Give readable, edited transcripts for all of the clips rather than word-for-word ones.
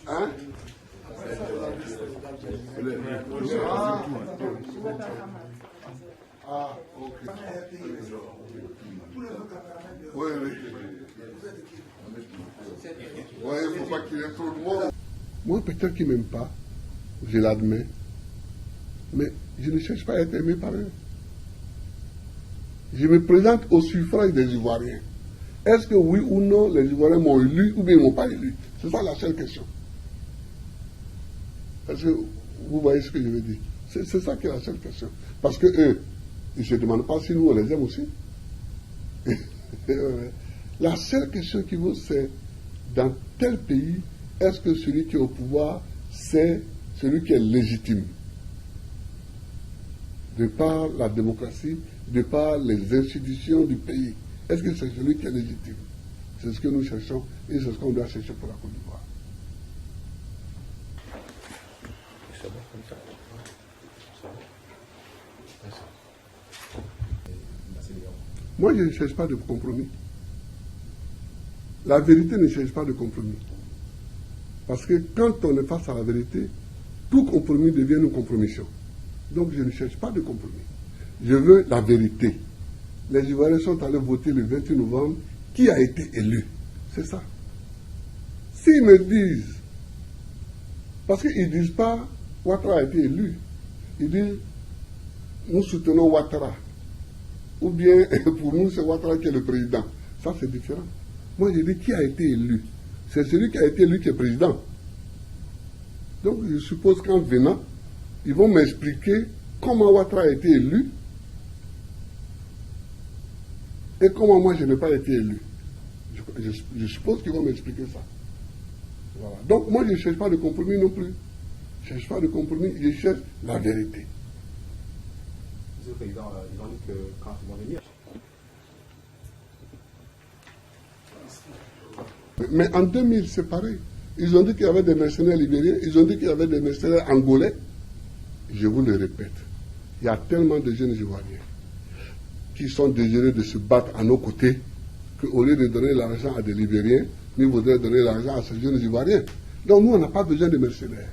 Hein? Ah, ok. Oui, oui. Ouais, il ne faut pas qu'il y ait trop de monde. Moi, peut-être qu'ils ne m'aiment pas, je l'admets, mais je ne cherche pas à être aimé par eux. Je me présente au suffrage des Ivoiriens. Est-ce que oui ou non, les Ivoiriens m'ont élu ou bien ils ne m'ont pas élu? C'est ça la seule question. Est-ce que vous voyez ce que je veux dire? C'est ça qui est la seule question. Parce que eux, ils ne se demandent pas si nous on les aime aussi. La seule question qui vaut, c'est dans tel pays, est-ce que celui qui est au pouvoir, c'est celui qui est légitime? De par la démocratie, de par les institutions du pays. Est-ce que c'est celui qui est légitime? C'est ce que nous cherchons et c'est ce qu'on doit chercher pour la Côte d'Ivoire. Moi, je ne cherche pas de compromis. La vérité ne cherche pas de compromis. Parce que quand on est face à la vérité, tout compromis devient une compromission. Donc je ne cherche pas de compromis. Je veux la vérité. Les Ivoiriens sont allés voter le 28 novembre. Qui a été élu? C'est ça. S'ils me disent, parce qu'ils ne disent pas Ouattara a été élu, ils disent nous soutenons Ouattara. Ou bien pour nous c'est Ouattara qui est le président. Ça c'est différent. Moi je dis qui a été élu. C'est celui qui a été élu qui est président. Donc je suppose qu'en venant, ils vont m'expliquer comment Ouattara a été élu et comment moi je n'ai pas été élu. Je suppose qu'ils vont m'expliquer ça. Voilà. Donc moi je ne cherche pas de compromis non plus. Je ne cherche pas de compromis, je cherche la vérité. Monsieur le Président, ils ont dit que quand ils vont venir. Mais en 2000, c'est pareil. Ils ont dit qu'il y avait des mercenaires libériens, ils ont dit qu'il y avait des mercenaires angolais. Je vous le répète, il y a tellement de jeunes Ivoiriens qui sont désireux de se battre à nos côtés qu'au lieu de donner l'argent à des Libériens, nous voudraient donner l'argent à ces jeunes Ivoiriens. Donc nous, on n'a pas besoin de mercenaires.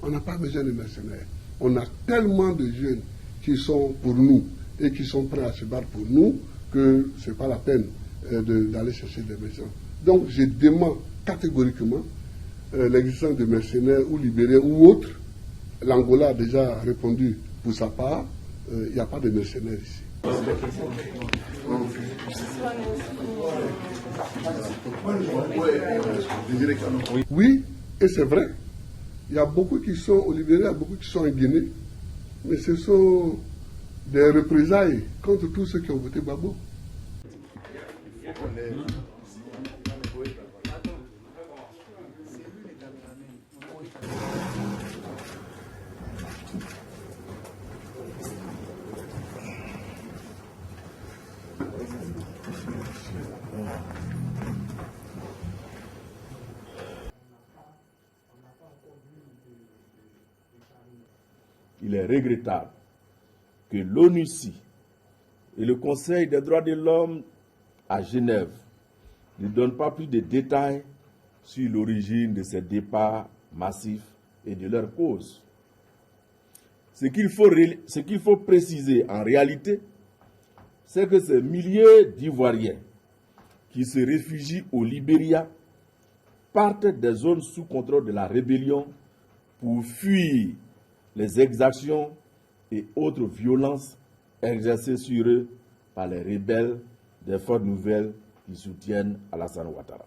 On n'a pas besoin de mercenaires. On a tellement de jeunes qui sont pour nous et qui sont prêts à se battre pour nous que ce n'est pas la peine d'aller chercher des mercenaires. Donc je demande catégoriquement l'existence de mercenaires ou libériens ou autres. L'Angola a déjà répondu pour sa part, il n'y a pas de mercenaires ici. Oui, et c'est vrai. Il y a beaucoup qui sont au Libéria, il y a beaucoup qui sont en Guinée. Mais ce sont des représailles contre tous ceux qui ont voté Gbagbo. Il est regrettable que l'ONUCI et le Conseil des droits de l'homme à Genève ne donnent pas plus de détails sur l'origine de ces départs massifs et de leurs causes. Ce qu'il faut préciser en réalité, c'est que ces milliers d'Ivoiriens qui se réfugient au Libéria partent des zones sous contrôle de la rébellion pour fuir les exactions et autres violences exercées sur eux par les rebelles des forces nouvelles qui soutiennent Alassane Ouattara.